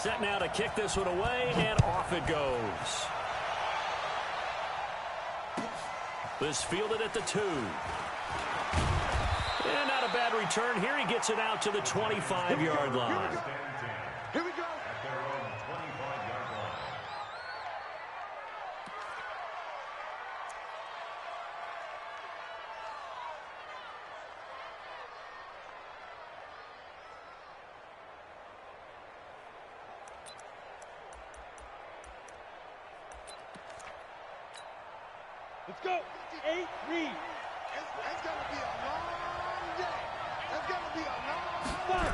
Set now to kick this one away, and off it goes. This fielded at the 2. And not a bad return here. He gets it out to the 25-yard line. Here we go. At their own 25-yard line. Let's go. 8 read. It's going to be a long day. It's going to be a long day.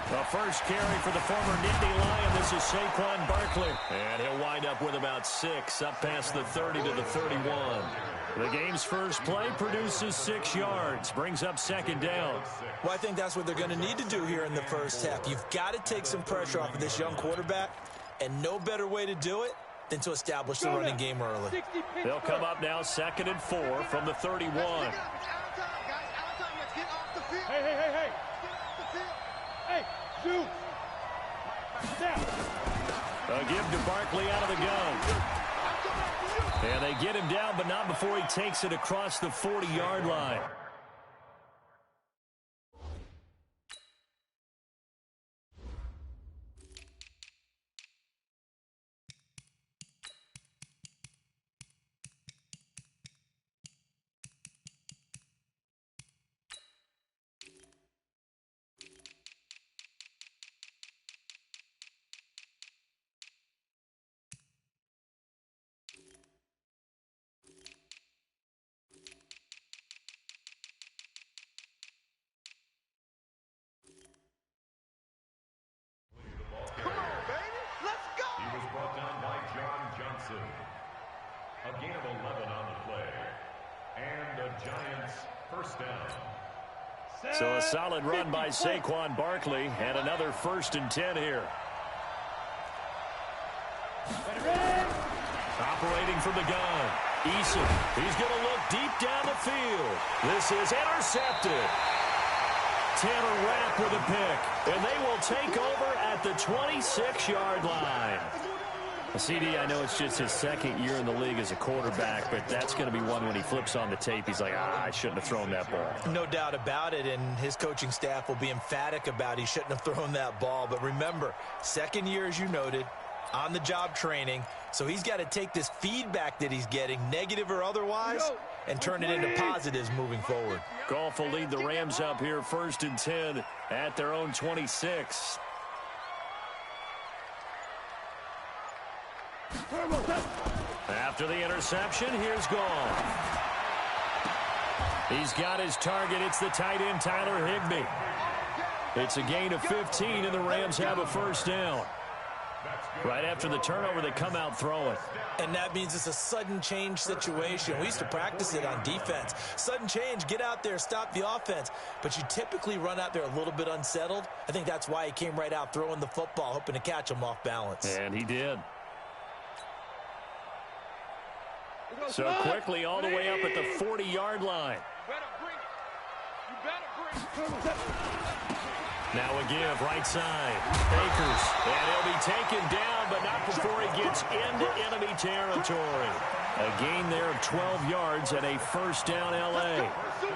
The first carry for the former Nittany Lion. This is Saquon Barkley. And he'll wind up with about 6, up past the 30 to the 31. The game's first play produces 6 yards, brings up second down. Well, I think that's what they're going to need to do here in the first half. You've got to take some pressure off of this young quarterback, and no better way to do it than to establish the running game early. They'll come up now 2nd and 4 from the 31. Hey. Hey, shoot. A give to Barkley out of the gun. And they get him down, but not before he takes it across the 40-yard line. A gain of 11 on the play. And the Giants first down. So a solid run by Saquon Barkley and another 1st and 10 here. Operating from the gun. Eason. He's going to look deep down the field. This is intercepted. Tanner Rapp with a pick. And they will take over at the 26-yard line. CD, I know it's just his 2nd year in the league as a quarterback, but that's going to be one when he flips on the tape. He's like, I shouldn't have thrown that ball. No doubt about it, and his coaching staff will be emphatic about he shouldn't have thrown that ball. But remember, 2nd year, as you noted, on-the-job training, so he's got to take this feedback that he's getting, negative or otherwise, and turn it into positives moving forward. Goff will lead the Rams up here 1st and 10 at their own 26. After the interception, here's Goff. He's got his target. It's the tight end, Tyler Higbee. It's a gain of 15, and the Rams have a first down. Right after the turnover, they come out throwing. And that means it's a sudden change situation. We used to practice it on defense. Sudden change, get out there, stop the offense. But you typically run out there a little bit unsettled. I think that's why he came right out throwing the football, hoping to catch him off balance. And he did. So quickly all the way up at the 40-yard line. Now a give, right side. Akers. And he'll be taken down, but not before he gets into enemy territory. A gain there of 12 yards and a first down L.A.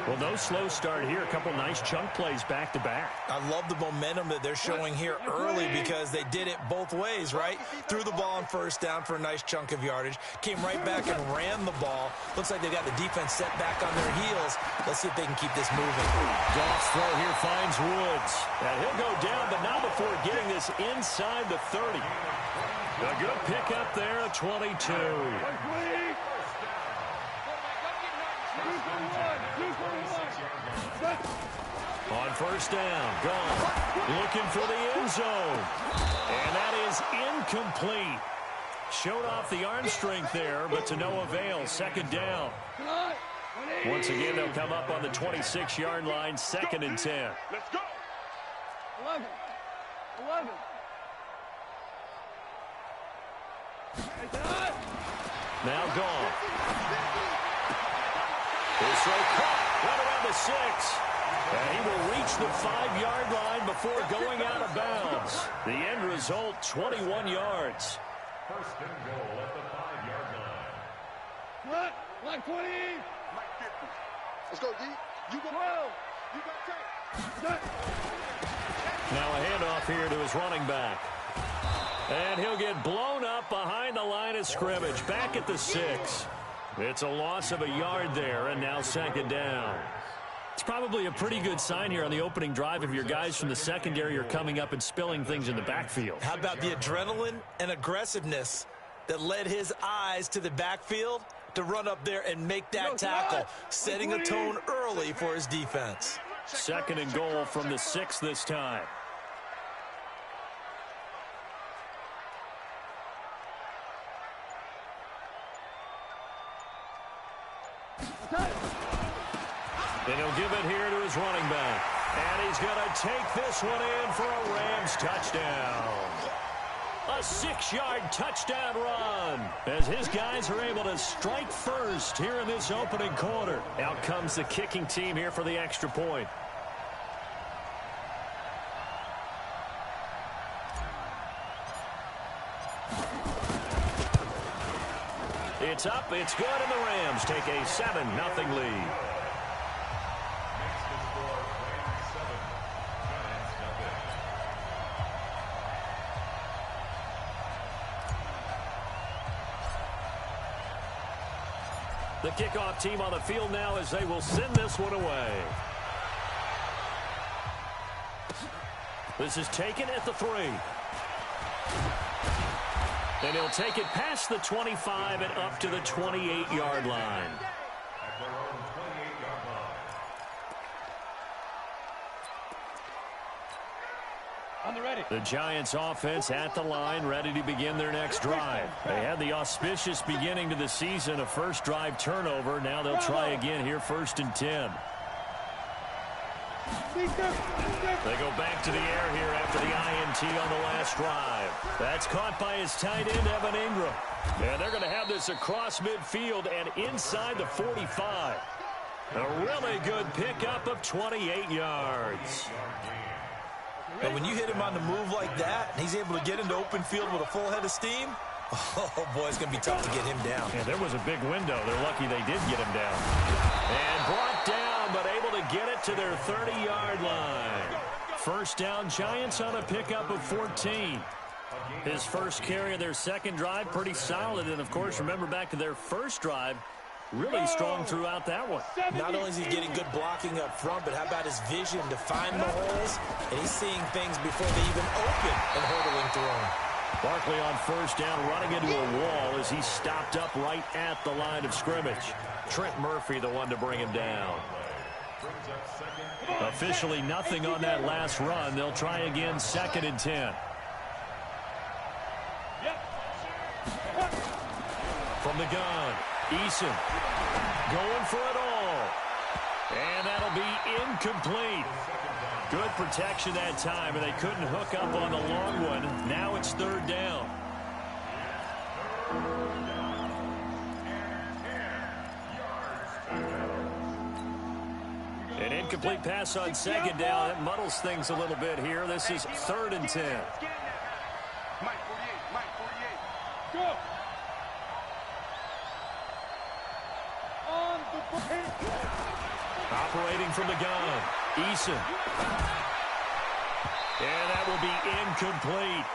Well, no slow start here. A couple nice chunk plays back-to-back. I love the momentum that they're showing here early because they did it both ways, right? Threw the ball on first down for a nice chunk of yardage. Came right back and ran the ball. Looks like they got the defense set back on their heels. Let's see if they can keep this moving. Goff's throw here finds Woods. And he'll go down, but not before getting this inside the 30. A good pickup there at 22. On first down, Goff looking for the end zone. And that is incomplete. Showed off the arm strength there, but to no avail. Second down. Once again, they'll come up on the 26-yard line, 2nd and 10. Let's go. 11. Now Goff. His throw caught right around the 6. And he will reach the 5-yard line before going out of bounds. The end result, 21 yards. First and goal at the 5-yard line. Front, line 20. Line 50. Let's go, D. You go 12. You go 10. Now a handoff here to his running back. And he'll get blown up behind the line of scrimmage, back at the 6. It's a loss of a yard there, and now second down. It's probably a pretty good sign here on the opening drive if your guys from the secondary are coming up and spilling things in the backfield. How about the adrenaline and aggressiveness that led his eyes to the backfield to run up there and make that tackle, setting a tone early for his defense. Second and goal from the 6 this time. And he'll give it here to his running back. And he's going to take this one in for a Rams touchdown. A 6-yard touchdown run as his guys are able to strike first here in this opening quarter. Out comes the kicking team here for the extra point. It's up, it's good, and the Rams take a 7-0 lead. The kickoff team on the field now as they will send this one away. This is taken at the 3. And he'll take it past the 25 and up to the 28-yard line. At their own 28-yard line. On the ready. The Giants offense at the line, ready to begin their next drive. They had the auspicious beginning to the season, a first drive turnover. Now they'll try again here, 1st and 10. They go back to the air here after the INT on the last drive. That's caught by his tight end, Evan Ingram. And they're going to have this across midfield and inside the 45. A really good pickup of 28 yards. But when you hit him on the move like that, and he's able to get into open field with a full head of steam, oh, boy, it's going to be tough to get him down. Yeah, there was a big window. They're lucky they did get him down. And brought down, but able to get it to their 30-yard line. First down, Giants on a pickup of 14. His first carry of their second drive, pretty solid. And, of course, remember back to their first drive, really strong throughout that one. Not only is he getting good blocking up front, but how about his vision to find the holes? And he's seeing things before they even open and hurdling through them. Barkley on first down, running into a wall as he stopped up right at the line of scrimmage. Trent Murphy, the one to bring him down. Officially nothing on that last run. They'll try again, 2nd and 10. From the gun, Eason going for it all. And that'll be incomplete. Good protection that time, and they couldn't hook up on the long one. Now it's 3rd down. An incomplete pass on 2nd down. That muddles things a little bit here. This is 3rd and 10. Mike 48. Go. On the Operating from the gun, Eason. And that will be incomplete.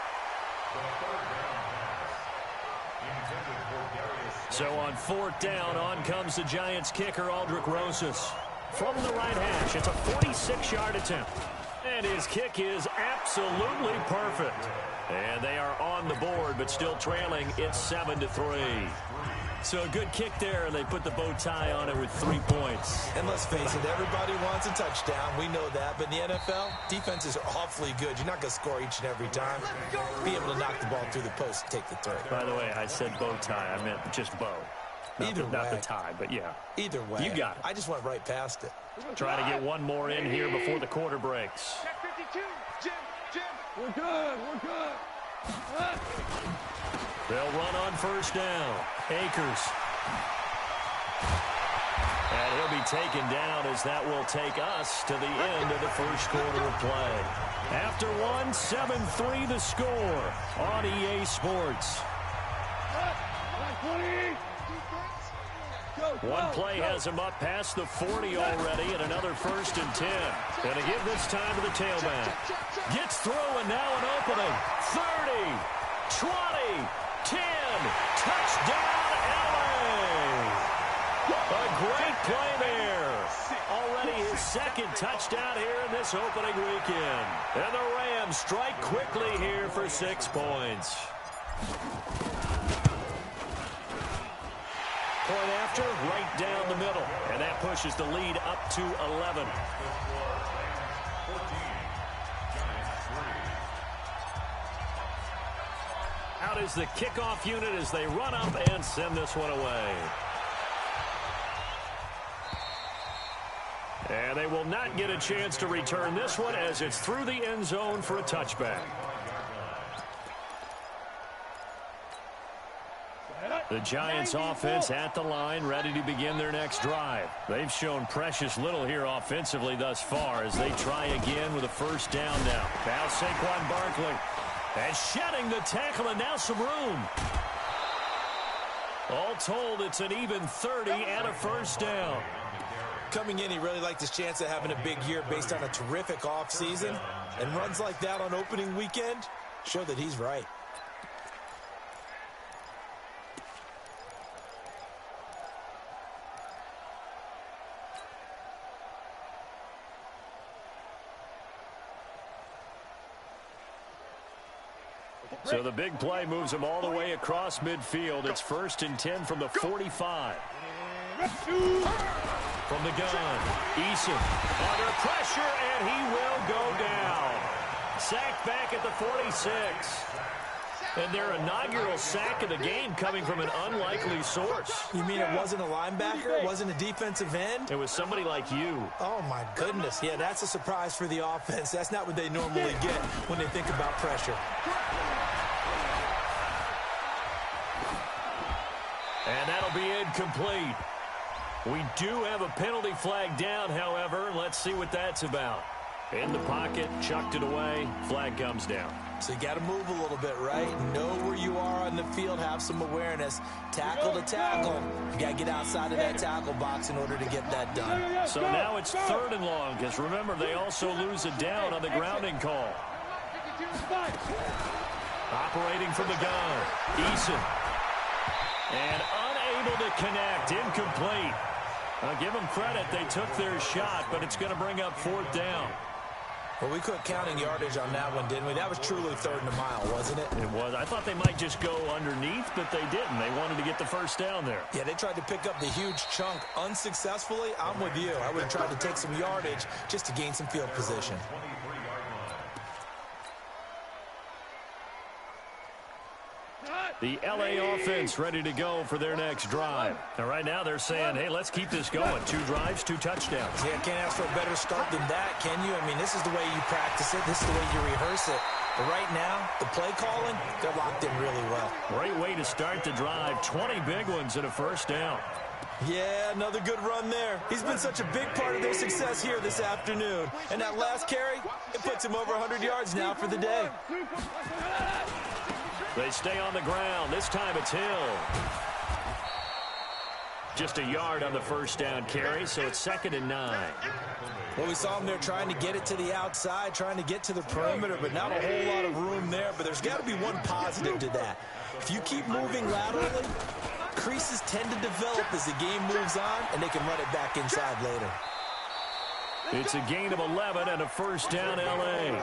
So on 4th down, on comes the Giants kicker, Aldrick Rosas. From the right hash, it's a 46-yard attempt. And his kick is absolutely perfect. And they are on the board, but still trailing. It's 7-3. So a good kick there, and they put the bow tie on it with 3 points. And let's face it, everybody wants a touchdown. We know that. But in the NFL, defenses are awfully good. You're not going to score each and every time. Be able to knock the ball through the post and take the throw. By the way, I said bow tie. I meant just bow. Not the tie, but yeah. Either way. You got it. I just went right past it. Try to get one more in here before the quarter breaks. Check 52. Jim. We're good. They'll run on first down. Akers. And he'll be taken down as that will take us to the end of the first quarter of play. After one, 7-3 the score on EA Sports. One play has him up past the 40 already, and another 1st and 10. Going to give this time to the tailback. Gets through, and now an opening. 30, 20, 10. Touchdown, LA! A great play there. Already his 2nd touchdown here in this opening weekend. And the Rams strike quickly here for 6 points. Point after, right down the middle. And that pushes the lead up to 11. Out is the kickoff unit as they run up and send this one away. And they will not get a chance to return this one as it's through the end zone for a touchback. The Giants offense at the line, ready to begin their next drive. They've shown precious little here offensively thus far as they try again with a 1st down now. Now Saquon Barkley. And shedding the tackle, and now some room. All told, it's an even 30 and a 1st down. Coming in, he really liked his chance of having a big year based on a terrific offseason. And runs like that on opening weekend show that he's right. So the big play moves him all the way across midfield. It's 1st and 10 from the 45. From the gun, Eason under pressure, and he will go down. Sacked back at the 46. And their inaugural sack of the game coming from an unlikely source. You mean it wasn't a linebacker? It wasn't a defensive end? It was somebody like you. Oh, my goodness. Yeah, that's a surprise for the offense. That's not what they normally get when they think about pressure. And that'll be incomplete. We do have a penalty flag down, however. Let's see what that's about. In the pocket, chucked it away, flag comes down. So you got to move a little bit, right? Know where you are on the field, have some awareness. Tackle to tackle. You got to get outside of that tackle box in order to get that done. So now it's 3rd and long, because remember, they also lose it down on the grounding call. Operating from the gun, Eason. And unable to connect, incomplete. I'll give them credit, they took their shot, but it's going to bring up 4th down. Well, we quit counting yardage on that one, didn't we? That was truly 3rd and a mile, wasn't it? It was. I thought they might just go underneath, but they didn't. They wanted to get the 1st down there. Yeah, they tried to pick up the huge chunk unsuccessfully. I'm with you. I would have tried to take some yardage just to gain some field position. The LA offense ready to go for their next drive. And right now they're saying, hey, let's keep this going. 2 drives, 2 touchdowns. Yeah, can't ask for a better start than that, can you? I mean, this is the way you practice it. This is the way you rehearse it. But right now, the play calling, they're locked in really well. Great way to start the drive. 20 big ones and a 1st down. Yeah, another good run there. He's been such a big part of their success here this afternoon. And that last carry, it puts him over 100 yards now for the day. They stay on the ground. This time it's Hill. Just a yard on the 1st down carry, so it's 2nd and 9. Well, we saw him there trying to get it to the outside, trying to get to the perimeter, but not a whole lot of room there. But there's got to be one positive to that. If you keep moving laterally, creases tend to develop as the game moves on, and they can run it back inside later. It's a gain of 11 and a 1st down, L.A.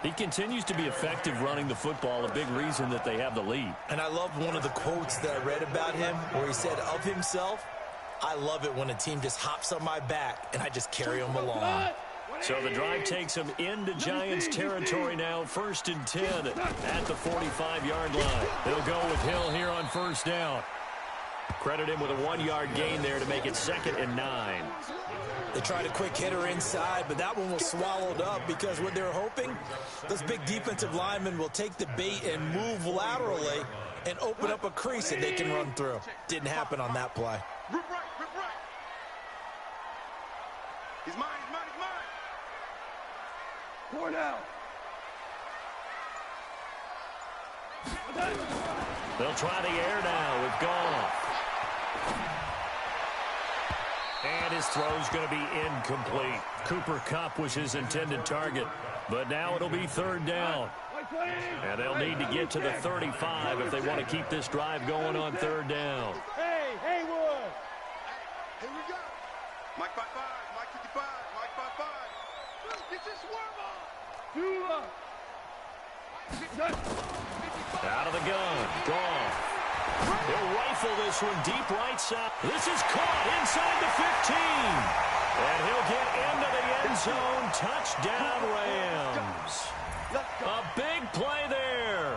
He continues to be effective running the football, a big reason that they have the lead. And I love one of the quotes that I read about him where he said of himself, I love it when a team just hops on my back and I just carry them along. So the drive takes him into Giants territory now, 1st and 10 at the 45-yard line. They'll go with Hill here on 1st down. Credit him with a 1-yard gain there to make it 2nd and 9. They tried a quick hitter inside, but that one was swallowed up because what they're hoping, those big defensive linemen will take the bait and move laterally and open up a crease that they can run through. Didn't happen on that play. He's mine, he's mine, he's mine. 4 down. They'll try the air now with Goff. And his throw's going to be incomplete. Cooper Kupp was his intended target, but now it'll be 3rd down. And they'll need to get to the 35 if they want to keep this drive going on 3rd down. Hey, Haywood. Hey, here we go. Mike 5-5, Mike 55, Mike 5-5. Get your swerve on. Out of the gun. Goff. He'll rifle this one deep right side. This is caught inside the 15. And he'll get into the end zone. Touchdown, Rams. A big play there.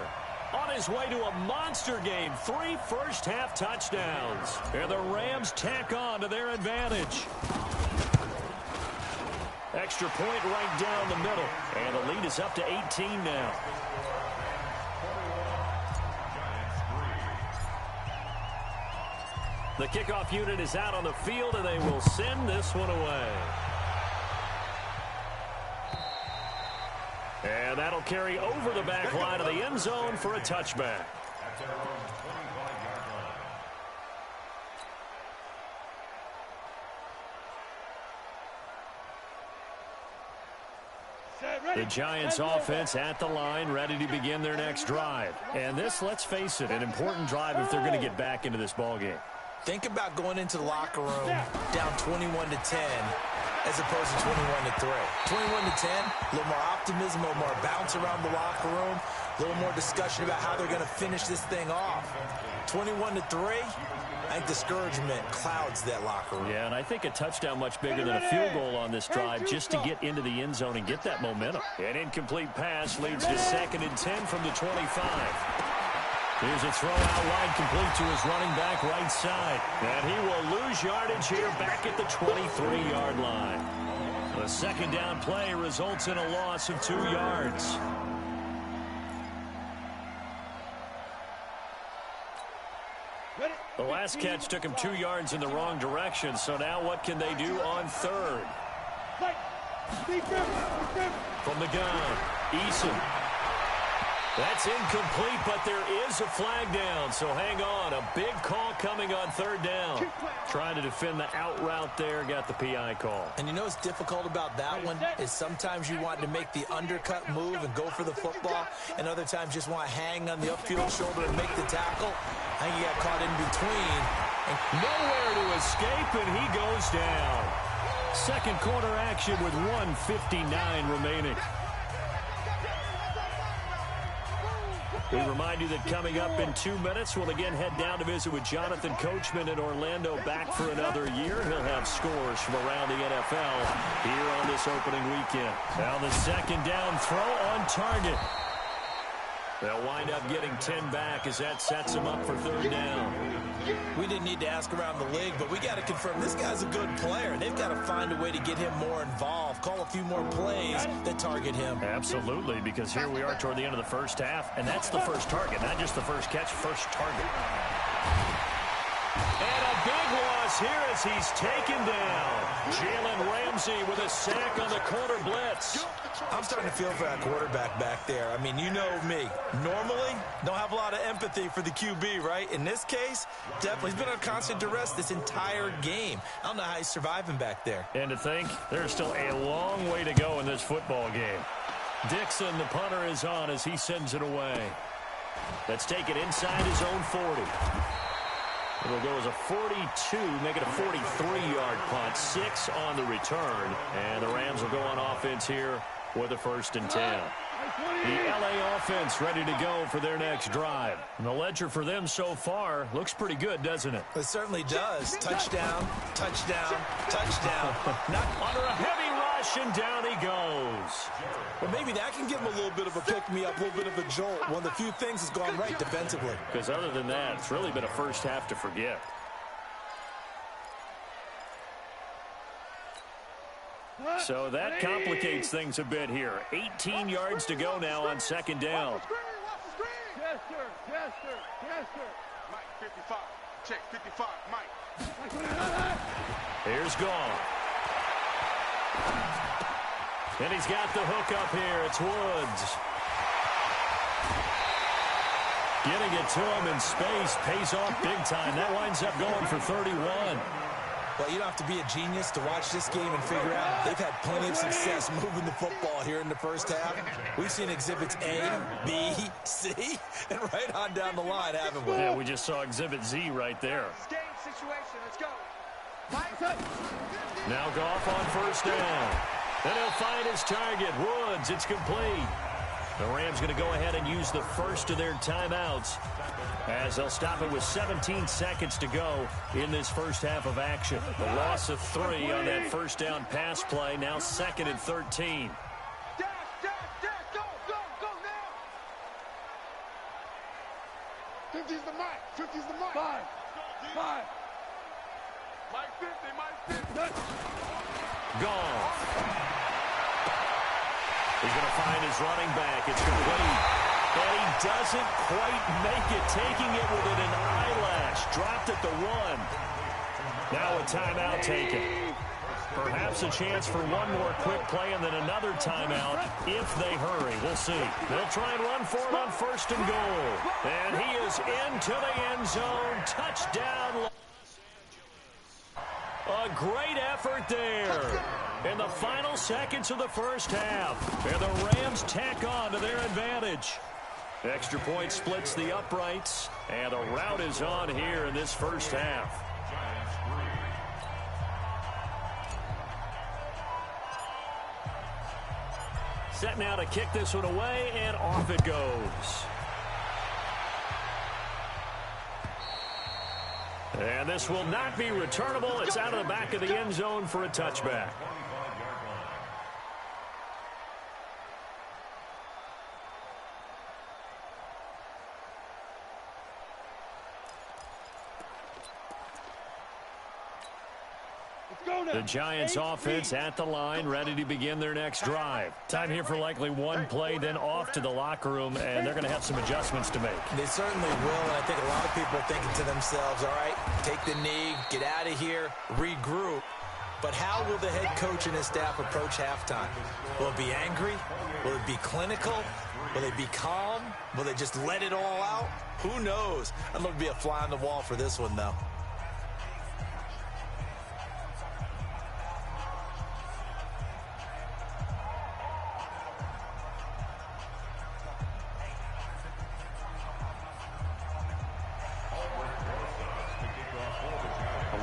On his way to a monster game. 3 first-half touchdowns. And the Rams tack on to their advantage. Extra point right down the middle. And the lead is up to 18 now. The kickoff unit is out on the field, and they will send this one away. And that'll carry over the back line of the end zone for a touchback. The Giants offense at the line, ready to begin their next drive. And this, let's face it, an important drive if they're going to get back into this ballgame. Think about going into the locker room down 21-10 as opposed to 21-3. 21-10, a little more optimism, a little more bounce around the locker room, a little more discussion about how they're going to finish this thing off. 21-3, I think discouragement clouds that locker room. Yeah, and I think a touchdown much bigger than a field goal on this drive just to get into the end zone and get that momentum. An incomplete pass leads to 2nd and 10 from the 25. Here's a throw out wide, complete to his running back right side. And he will lose yardage here back at the 23-yard line. The 2nd down play results in a loss of 2 yards. The last catch took him 2 yards in the wrong direction, so now what can they do on 3rd? From the gun, Eason. That's incomplete, but there is a flag down, so hang on. A big call coming on 3rd down. Trying to defend the out route there, got the PI call. And you know what's difficult about that one is sometimes you want to make the undercut move and go for the football, and other times just want to hang on the upfield shoulder and make the tackle. I think he got caught in between. And nowhere to escape, and he goes down. 2nd quarter action with 1:59 remaining. We remind you that coming up in 2 minutes, we'll again head down to visit with Jonathan Coachman in Orlando, back for another year. He'll have scores from around the NFL here on this opening weekend. Now the 2nd down throw on target. They'll wind up getting 10 back as that sets them up for 3rd down. We didn't need to ask around the league, but we got to confirm this guy's a good player. They've got to find a way to get him more involved, call a few more plays that target him. Absolutely, because here we are toward the end of the first half, and that's the first target, not just the first catch, first target. And a big loss here as he's taken down. Jalen Ramsey with a sack on the corner blitz. I'm starting to feel for that quarterback back there. I mean, you know me. Normally, don't have a lot of empathy for the QB, right? In this case, definitely. He's been under constant duress this entire game. I don't know how he's surviving back there. And to think, there's still a long way to go in this football game. Dixon, the punter, is on as he sends it away. Let's take it inside his own 40. It'll go as a 42, make it a 43-yard punt, 6 on the return. And the Rams will go on offense here with a 1st and 10. The LA offense ready to go for their next drive. And the ledger for them so far looks pretty good, doesn't it? It certainly does. Touchdown, touchdown, touchdown. Not under a heavy rush, and down he goes. Well, maybe that can give him a little bit of a pick-me-up, a little bit of a jolt. One of the few things that's gone right defensively. Because other than that, it's really been a first half to forget. So that complicates things a bit here. 18 yards to go now on 2nd down. Yes, sir. Yes, sir. Yes, sir. Mike, 55. Check, 55. Mike. Here's Goff. And he's got the hook up here. It's Woods. Getting it to him in space pays off big time. That winds up going for 31. Well, you don't have to be a genius to watch this game and figure out they've had plenty of success moving the football here in the first half. We've seen exhibits A, B, C, and right on down the line, haven't we? Yeah, we just saw exhibit Z right there. Game situation. Let's go. Now Goff on first down. And he'll find his target, Woods. It's complete. The Rams going to go ahead and use the first of their timeouts as they'll stop it with 17 seconds to go in this first half of action. The loss of 3 on that first down pass play. Now 2nd and 13. Dash, go now. 50's the mic. 50's the mic. 5. Mike 50. Goff. He's going to find his running back. It's complete. And he doesn't quite make it, taking it within an eyelash. Dropped at the 1. Now a timeout taken. Perhaps a chance for one more quick play and then another timeout if they hurry. We'll see. They'll try and run for it on 1st and goal. And he is into the end zone. Touchdown. A great effort there in the final seconds of the first half. And the Rams tack on to their advantage. Extra point splits the uprights. And the rout is on here in this first half. Set now to kick this one away, and off it goes. And this will not be returnable. It's out of the back of the end zone for a touchback. The Giants offense at the line, ready to begin their next drive. Time here for likely one play, then off to the locker room, and they're going to have some adjustments to make. They certainly will, and I think a lot of people are thinking to themselves, all right, take the knee, get out of here, regroup. But how will the head coach and his staff approach halftime? Will it be angry? Will it be clinical? Will they be calm? Will they just let it all out? Who knows? I'd love to be a fly on the wall for this one, though.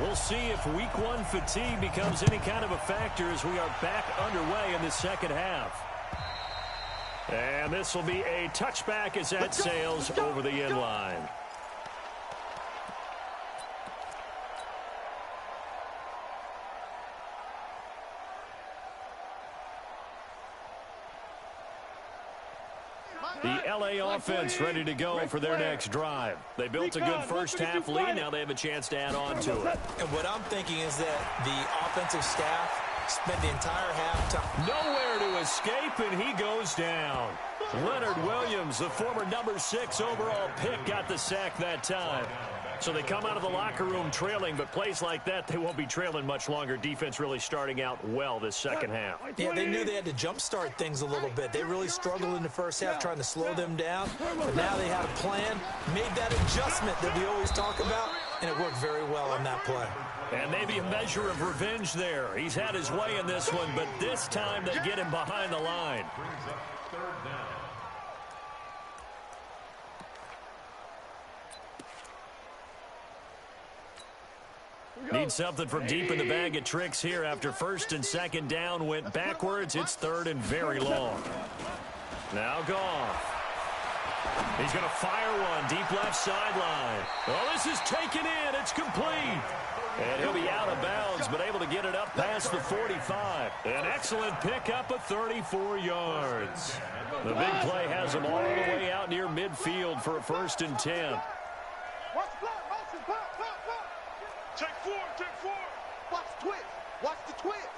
We'll see if week one fatigue becomes any kind of a factor as we are back underway in the second half. And this will be a touchback as that sails over the end line. The LA offense ready to go for their next drive. They built a good first half lead. Now they have a chance to add on to it. And what I'm thinking is that the offensive staff spent the entire halftime. Nowhere to escape, and he goes down. Leonard Williams, the former number 6 overall pick, got the sack that time. So they come out of the locker room trailing, but plays like that, they won't be trailing much longer. Defense really starting out well this second half. Yeah, they knew they had to jumpstart things a little bit. They really struggled in the first half trying to slow them down. But now they had a plan, made that adjustment that we always talk about, and it worked very well on that play. And maybe a measure of revenge there. He's had his way in this one, but this time they get him behind the line. Need something from deep in the bag of tricks here after first and second down went backwards. It's third and very long. Now Goff. He's going to fire one deep left sideline. Oh, this is taken in. It's complete. And he'll be out of bounds, but able to get it up past the 45. An excellent pickup of 34 yards. The big play has him all the way out near midfield for a 1st and 10. Watch the block, motion, pop. Take four. Watch the twist. Watch the twist.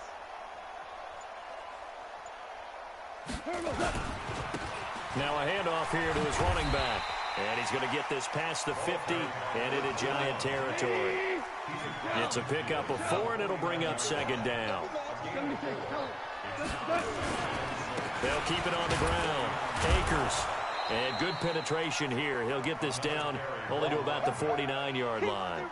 Now a handoff here to his running back. And he's going to get this past the 50 and into Giant territory. It's a pickup of 4, and it'll bring up 2nd down. They'll keep it on the ground. Akers. And good penetration here. He'll get this down only to about the 49-yard line.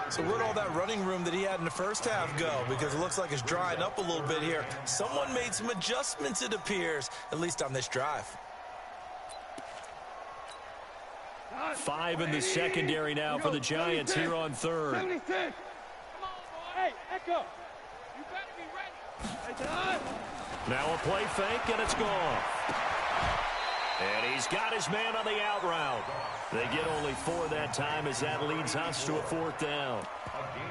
So where'd all that running room that he had in the first half go? Because it looks like it's drying up a little bit here. Someone made some adjustments, it appears, at least on this drive. 5 in the secondary now for the Giants here on third. Hey, Echo. You better be ready. Now a play fake, and it's gone. And he's got his man on the out route. They get only 4 that time as that leads us to a 4th down.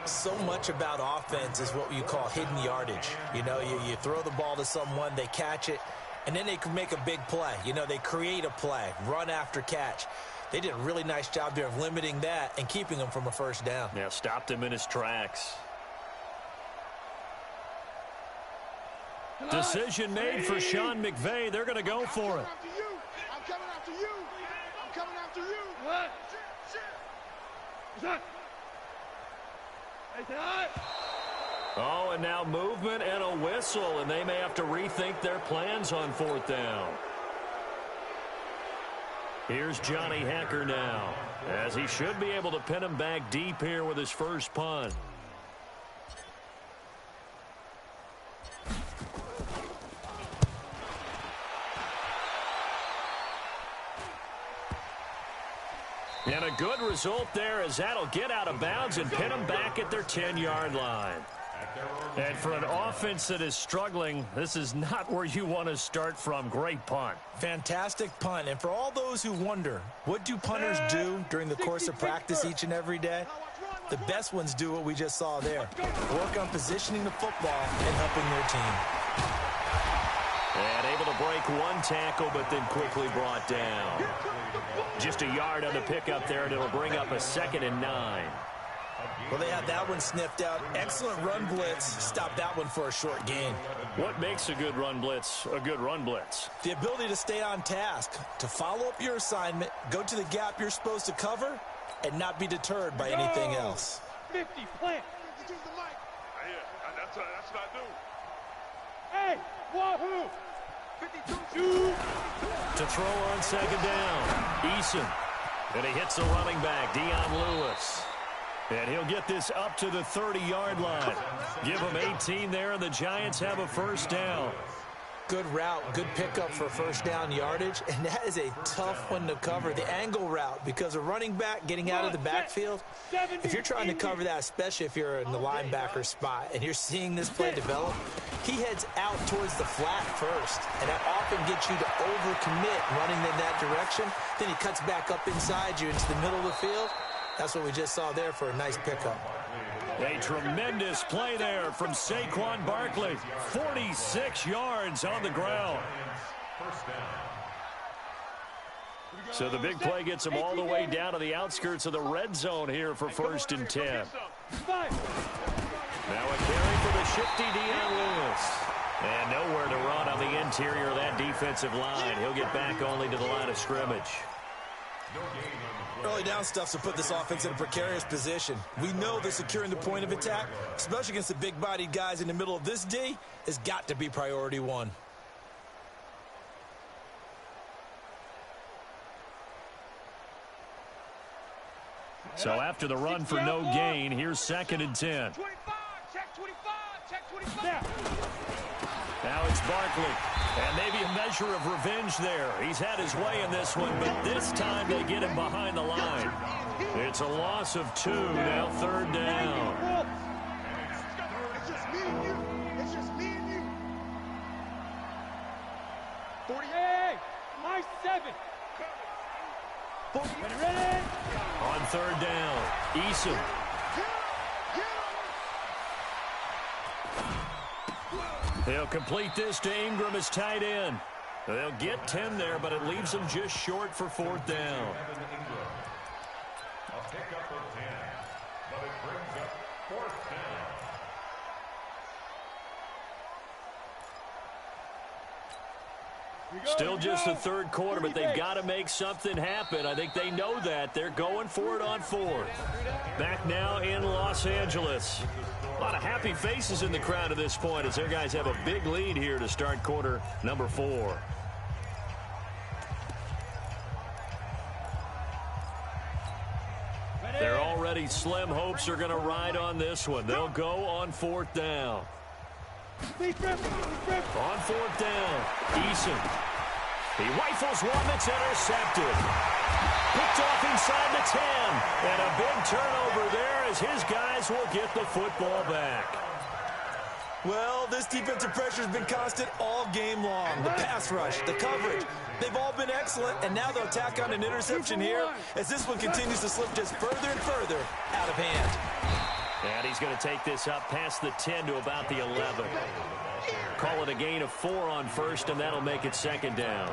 So much about offense is what you call hidden yardage. You know, you throw the ball to someone, they catch it, and then they can make a big play. You know, they create a play, run after catch. They did a really nice job there of limiting that and keeping him from a first down. Yeah, stopped him in his tracks. Decision made for Sean McVay. They're going to go for it. I'm coming after you. I'm coming after you. Oh, and now movement and a whistle, and they may have to rethink their plans on 4th down. Here's Johnny Hecker now, as he should be able to pin him back deep here with his first punt. And a good result there as that'll get out of bounds and pin them back at their 10-yard line. And for an offense that is struggling, this is not where you want to start from. Great punt. Fantastic punt. And for all those who wonder, what do punters do during the course of practice each and every day? The best ones do what we just saw there. Work on positioning the football and helping their team. And able to break one tackle, but then quickly brought down. Just a yard on the pickup there, and it'll bring up a 2nd and 9. Well, they had that one sniffed out. Excellent run blitz. Stop that one for a short gain. What makes a good run blitz a good run blitz? The ability to stay on task, to follow up your assignment, go to the gap you're supposed to cover, and not be deterred by anything else. 50, plant. Use the mic. That's what I do. Hey, wahoo. 52. To throw on 2nd down, Eason. And he hits the running back, Dion Lewis. And he'll get this up to the 30-yard line. Give him 18 there, and the Giants have a first down. Good route, good pickup for first down yardage, and that is a tough one to cover, the angle route, because a running back getting out of the backfield, if you're trying to cover that, especially if you're in the linebacker spot and you're seeing this play develop, he heads out towards the flat first, and that often gets you to overcommit running in that direction. Then he cuts back up inside you into the middle of the field. That's what we just saw there for a nice pickup. A tremendous play there from Saquon Barkley. 46 yards on the ground. So the big play gets him all the way down to the outskirts of the red zone here for 1st and 10. Now a carry for the shifty Dion Lewis. And nowhere to run on the interior of that defensive line. He'll get back only to the line of scrimmage. Early down stuff's to put this offense in a precarious position. We know that securing the point of attack, especially against the big-bodied guys in the middle of this D, has got to be priority 1. So after the run for no gain, here's 2nd and 10. 25, check 25, check 25. Now it's Barkley. And maybe a measure of revenge there. He's had his way in this one, but this time they get him behind the line. It's a loss of 2, now 3rd down. It's just me and you. It's just me and you. 40. Hey, my 7. 40. Ready? On 3rd down, Eason. They'll complete this to Ingram as tight end. They'll get 10 there, but it leaves them just short for 4th down. A pickup of 10, but it brings up 4th down. Still just the third quarter, but they've got to make something happen. I think they know that. They're going for it on fourth. Back now in Los Angeles. A lot of happy faces in the crowd at this point as their guys have a big lead here to start quarter number 4. Their already slim hopes are going to ride on this one. They'll go on fourth down. On fourth down, Eason. He rifles one that's intercepted. Picked off inside the 10. And a big turnover there as his guys will get the football back. Well, this defensive pressure has been constant all game long. The pass rush, the coverage, they've all been excellent, and now they'll tack on an interception here as this one continues to slip just further and further out of hand. And he's going to take this up past the 10 to about the 11. Call it a gain of 4 on first, and that'll make it second down.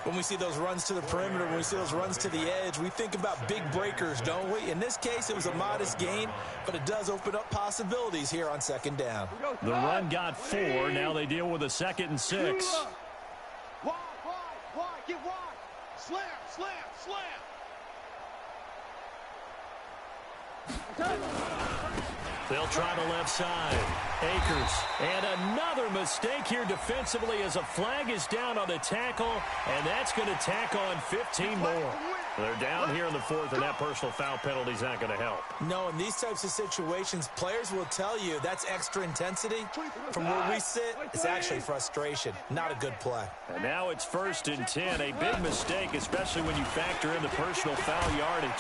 When we see those runs to the perimeter, when we see those runs to the edge, we think about big breakers, don't we? In this case, it was a modest gain, but it does open up possibilities here on second down. The run got 4. Now they deal with a 2nd and 6. Wide, get wide. Slam. They'll try the left side. Akers. And another mistake here defensively as a flag is down on the tackle, and that's going to tack on 15 more. They're down here in the 4th, and that personal foul penalty is not going to help. No, in these types of situations, players will tell you that's extra intensity. From where we sit, it's actually frustration. Not a good play. And now it's 1st and 10. A big mistake, especially when you factor in the personal foul yardage.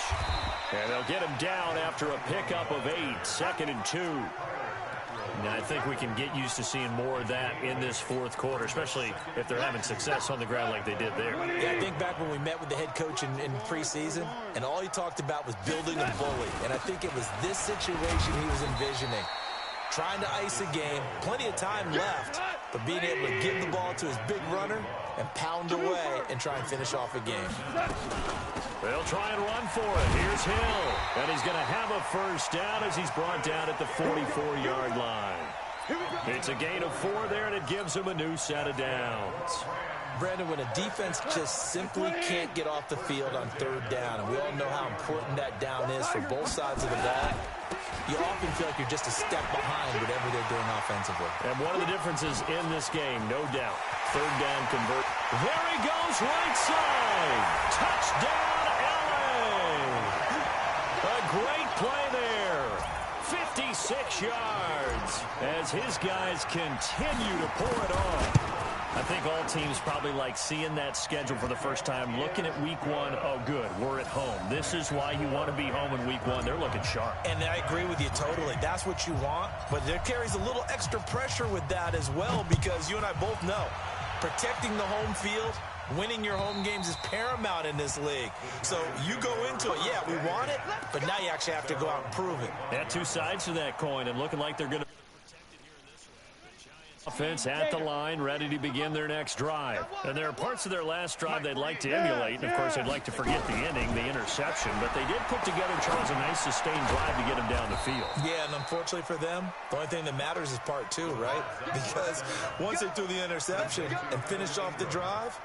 And they'll get him down after a pickup of 8. 2nd and 2. Now, I think we can get used to seeing more of that in this 4th quarter, especially if they're having success on the ground like they did there. Yeah, I think back when we met with the head coach in preseason, and all he talked about was building a bully. And I think it was this situation he was envisioning. Trying to ice a game, plenty of time left, but being able to give the ball to his big runner and pound away and try and finish off a game. They'll try and run for it. Here's Hill. And he's going to have a first down as he's brought down at the 44-yard line. It's a gain of 4 there, and it gives him a new set of downs. Brandon, when a defense just simply can't get off the field on 3rd down, and we all know how important that down is for both sides of the ball, you often feel like you're just a step behind whatever they're doing offensively. And one of the differences in this game, no doubt, 3rd down convert. There he goes, right side. Touchdown, LA. A great play there. 56 yards as his guys continue to pour it on. I think all teams probably like seeing that schedule for the first time, looking at week 1. Oh, good, we're at home. This is why you want to be home in week 1. They're looking sharp. And I agree with you totally. That's what you want, but there carries a little extra pressure with that as well, because you and I both know protecting the home field, winning your home games is paramount in this league. So you go into it, yeah, we want it, but now you actually have to go out and prove it. Yeah, 2 sides to that coin, and looking like they're going to offense at the line, ready to begin their next drive. And there are parts of their last drive they'd like to emulate, and of course they'd like to forget the inning, the interception, but they did put together, Charles, a nice sustained drive to get him down the field. Yeah, and unfortunately for them, the only thing that matters is part 2, right? Because once they threw the interception and finished off the drive,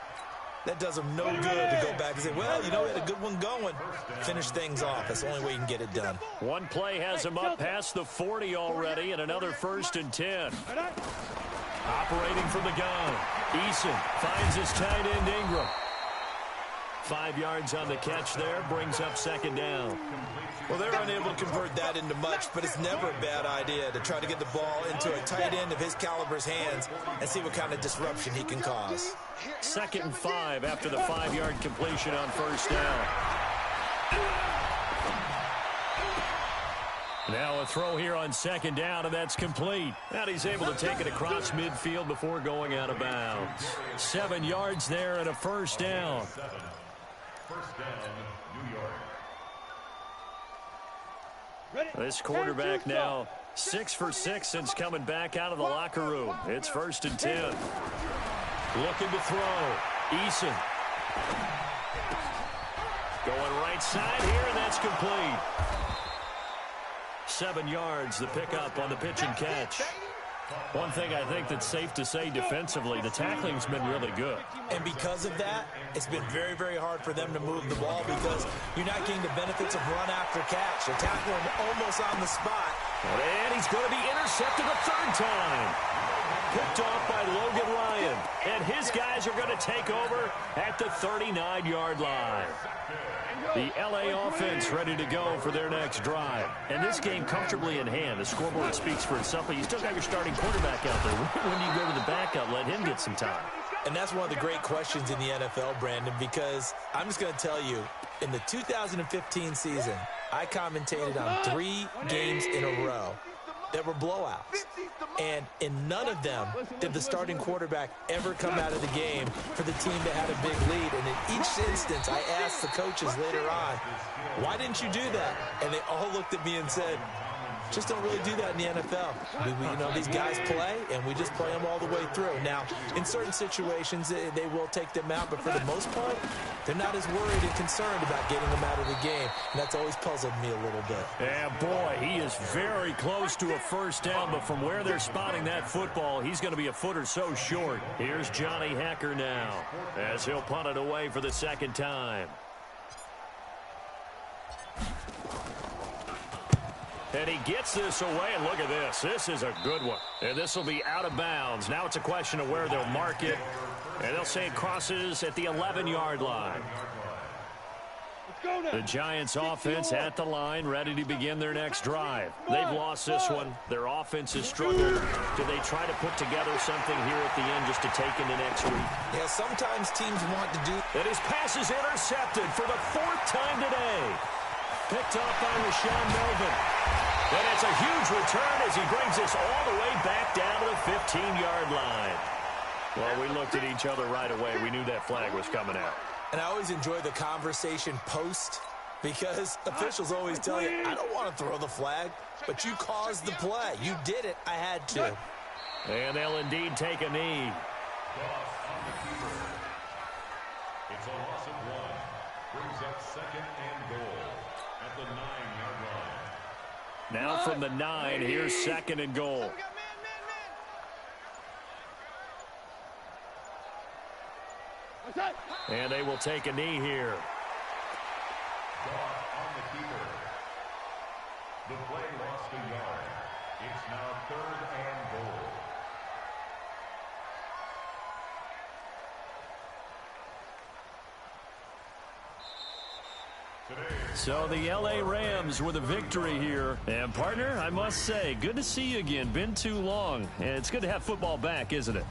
that does them no good to go back and say, well, you know, we had a good one going. Finish things off. That's the only way you can get it done. One play has him up past the 40 already, and another 1st and 10. Operating from the gun, Eason finds his tight end Ingram. 5 yards on the catch there, brings up 2nd down. Well, they're unable to convert that into much, but it's never a bad idea to try to get the ball into a tight end of his caliber's hands and see what kind of disruption he can cause. 2nd and 5 after the 5-yard completion on 1st down. Now a throw here on 2nd down, and that's complete. And he's able to take it across midfield before going out of bounds. 7 yards there and a 1st down. 1st down, New York. This quarterback now 6 for 6 since coming back out of the locker room. It's 1st and 10. Looking to throw. Eason. Going right side here, and that's complete. 7 yards, the pickup on the pitch and catch. One thing I think that's safe to say defensively, the tackling's been really good. And because of that, it's been very, very hard for them to move the ball because you're not getting the benefits of run after catch. They tackle him almost on the spot. And he's going to be intercepted a third time. Picked off by Logan Ryan. And his guys are going to take over at the 39-yard line. The L.A. offense ready to go for their next drive. And this game comfortably in hand. The scoreboard speaks for itself, but you still got your starting quarterback out there. When do you go to the backup, let him get some time? And that's one of the great questions in the NFL, Brandon, because I'm just going to tell you, in the 2015 season, I commentated on 3 games in a row that were blowouts. And in none of them did the starting quarterback ever come out of the game for the team that had a big lead. And in each instance, I asked the coaches later on, why didn't you do that? And they all looked at me and said, just don't really do that in the NFL. You know, these guys play, and we just play them all the way through. Now, in certain situations, they will take them out, but for the most part, they're not as worried and concerned about getting them out of the game, and that's always puzzled me a little bit. Yeah, boy, he is very close to a first down, but from where they're spotting that football, he's going to be a foot or so short. Here's Johnny Hacker now, as he'll punt it away for the second time. And he gets this away, and look at this. This is a good one. And this will be out of bounds. Now it's a question of where they'll mark it. And they'll say it crosses at the 11-yard line. The Giants offense at the line, ready to begin their next drive. They've lost this one. Their offense has struggled. Do they try to put together something here at the end just to take into next week? Yeah, sometimes teams want to do. And his pass is intercepted for the 4th time today. Picked off by Rashawn Melvin. And it's a huge return as he brings us all the way back down to the 15-yard line. Well, we looked at each other right away. We knew that flag was coming out. And I always enjoy the conversation post because officials always tell you, I don't want to throw the flag, but you caused the play. You did it. I had to. And they'll indeed take a knee. It's a loss of 1. Brings up 2nd and goal at the 9-yard line. Now from the 9, here's 2nd and goal. And they will take a knee here. On the keeper. The play lost a yard. It's now 3rd and goal. So the L.A. Rams with a victory here. And, partner, I must say, good to see you again. Been too long. And it's good to have football back, isn't it?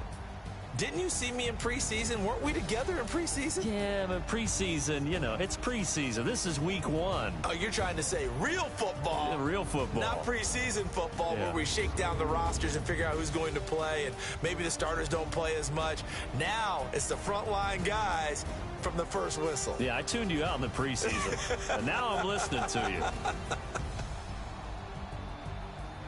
Didn't you see me in preseason? Weren't we together in preseason? Yeah, but preseason, you know, it's preseason. This is week 1. Oh, you're trying to say real football. Yeah, real football. Not preseason football Yeah. where we shake down the rosters and figure out who's going to play, and maybe the starters don't play as much. Now it's the frontline guys from the first whistle. Yeah, I tuned you out in the preseason. And now I'm listening to you.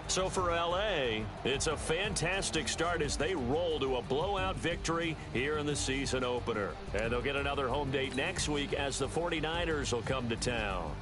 So for L.A., it's a fantastic start as they roll to a blowout victory here in the season opener. And they'll get another home date next week as the 49ers will come to town.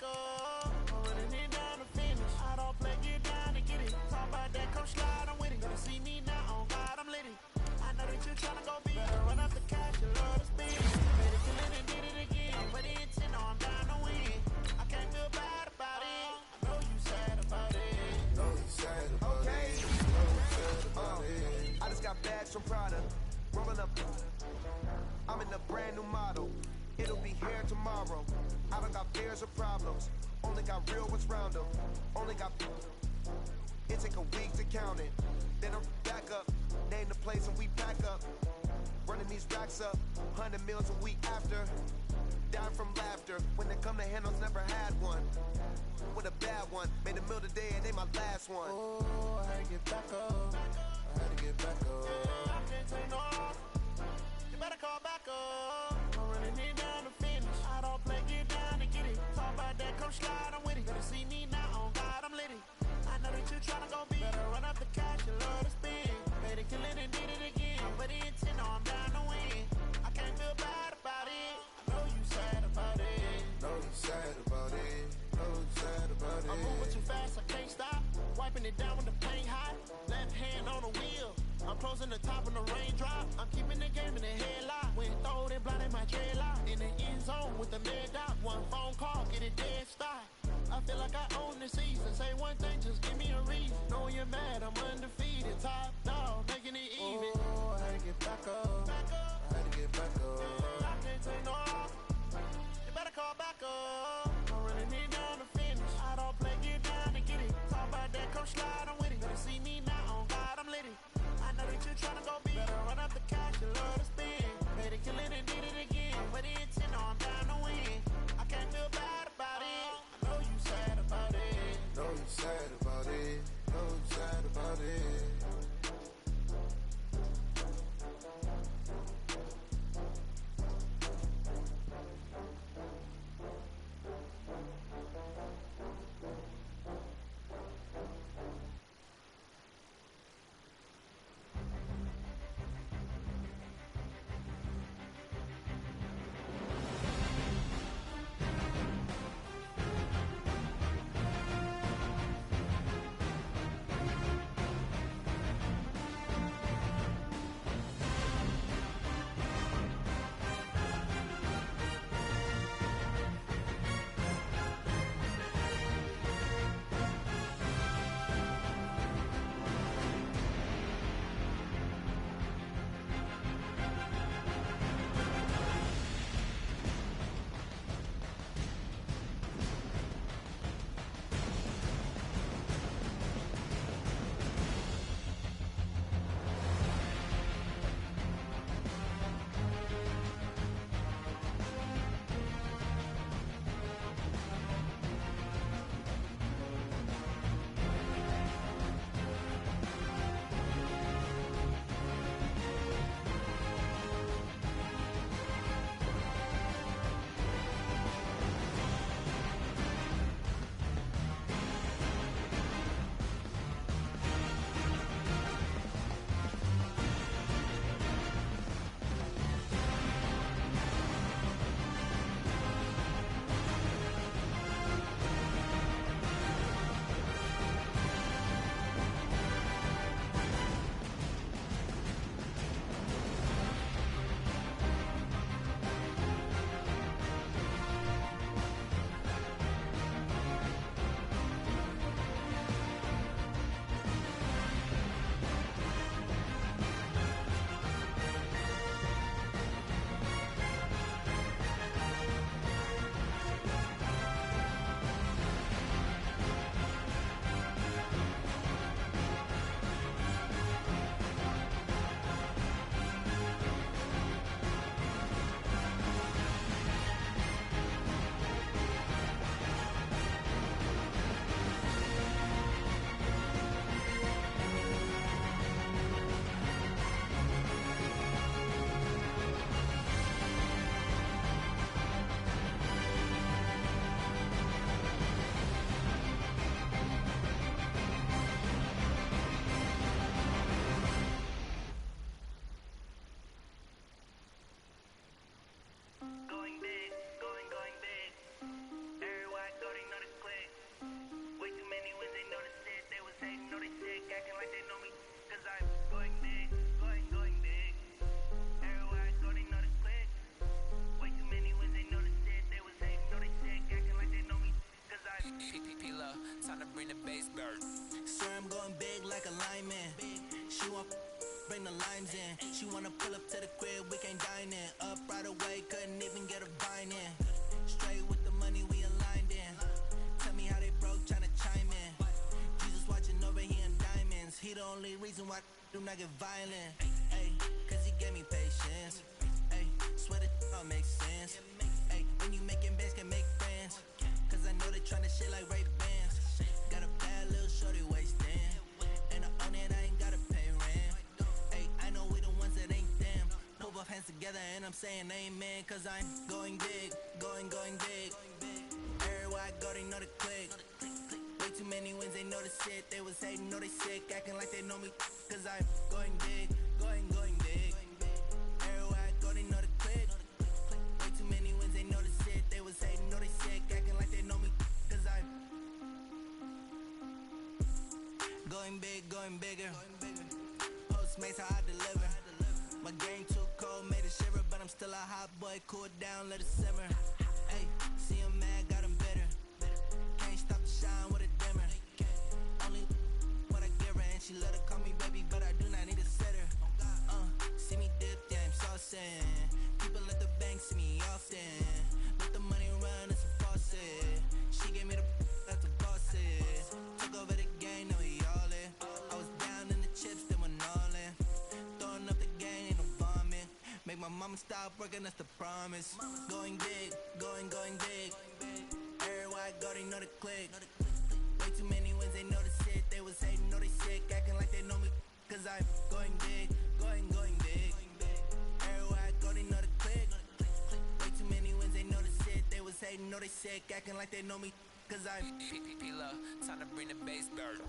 up. I'm running it down to finish. I don't play, get down to get it. Talk about that, come slide, I'm with it. Gonna see me now, on God, I'm litty. I know that you're tryna go big. Better run up the cash, you love to spin. Made it, kill it, and did it again. But the intent, no, I'm down to win. I can't feel bad about it. I know you sad about it. Know you sad about it. Know you sad about it. I just got bags from Prada. Rolling up. I'm in a brand new model. It'll be here tomorrow. I don't got fears or problems. Only got real ones round them. Only got. It take a week to count it. Then I'm back up. Name the place and we pack up. Running these racks up. 100 meals a week after. Dying from laughter. When they come to handles, never had one. With a bad one. Made a meal today and they my last one. Oh, I had to get back up. I had to get back up. I can't take no off. You better call back up. I'm running it down to finish. I don't play, get down to get it. Talk about that, come slide, I'm with it. Gonna see me now, on God, I'm litty. I know that you're tryna go big. Better run up the cash, you love to spin. Made it, kill it, and did it again. But the intent, no, I'm down to win. I can't feel bad about it. I know you sad about it. Know you sad about it. Know you sad about it. I'm moving too fast, I can't stop. Wiping it down when the paint hot. Left hand on the wheel. I'm closing the top when the raindrop. I'm keeping the game in the headlock. When throwed and blinded my dreadlock. In the end zone with the mid dot. One phone call, get it dead stop. I feel like I own the season. Say one thing, just give me a reason. Knowing you're mad, I'm undefeated. Top dog, making it even. Oh, I had to get back up. I had to get back up. I can't take no off. You better call back up. I'm running it down to finish. I don't play, get down to get it. Talk about that, come slide, I'm with it. Gonna see me now, on God, I'm litty. I know that you're tryna go big. Better run up the cash, you love to spin. Made it, kill it, and did it again. But the intent, no, I'm down to win. I can't feel bad about it. I know you sad about it. Know you sad about it. Know you sad about it. Time to bring the bass bird. Swear I'm going big like a lineman. She want bring the limes in. She wanna pull up to the crib, we can't dine in. Up right away, couldn't even get a vine in. Straight with the money, we aligned in. Tell me how they broke, tryna chime in. Jesus watching over here in diamonds. He the only reason why I do not get violent. Ay, cause he gave me patience. Ay, swear that all makes sense. Ay, when you making bands, can make friends. Cause I know they tryna shit like Ray-Bans. Got a bad little shorty wasting. And I own it, I ain't gotta pay rent. Ay, I know we the ones that ain't them. Pull both hands together and I'm saying amen. Cause I'm going big, going big. Everywhere I go, they know the click. Way too many wins, they know the shit. They was hating, know they sick, acting like they know me. Cause I'm going big, going big. Everywhere I go, they know the click. Way too many wins, they know the shit. They was hating, know they sick, acting like they know me. Cause I'm going big, going bigger. Postmates how I deliver. My game too cold, made it shiver. But I'm still a hot boy, cool down, let it simmer. Ay, see him mad, got him bitter. Can't stop the shine with a dimmer. Only what I give her, and she let her call me baby, but I do not need a sitter. See me dip, yeah, I'm saucing. People at the bank see me often. Let the money run, it's a faucet. She gave me the that's the bosses. Took over the game, now we all in. I was down in the chips, they went all in. Throwing up the game, ain't no vomit. Make my mama stop working, that's the promise. Going big, going big. Everywhere I go, they know the click. Way too many wins, they know the shit. They was hating, know they sick, acting like they know me. Cause I'm going big, going big. Everywhere I go, they know the click. Way too many wins, they know the shit. They was hating, know they sick, acting like they know me. Cause I'm time to bring the bass bird.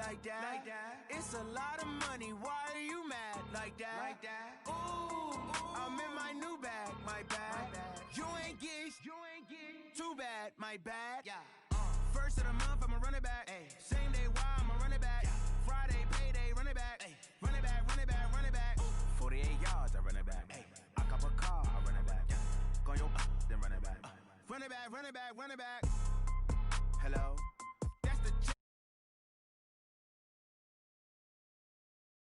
Like that. It's a lot of money. Why are you mad like that? Ooh, I'm in my new bag, my bad. You ain't geeks, too bad, my bad. Yeah. First of the month, I'ma run it back. Ay. Same day, why I'ma run it back. Friday, payday, run it back. Ay. Run it back, run it back, run it back. 48 yards, I run it back. Ay. I cop a car, I run it back. Go your then run it back. Run it back, run it back, run it back. Hello.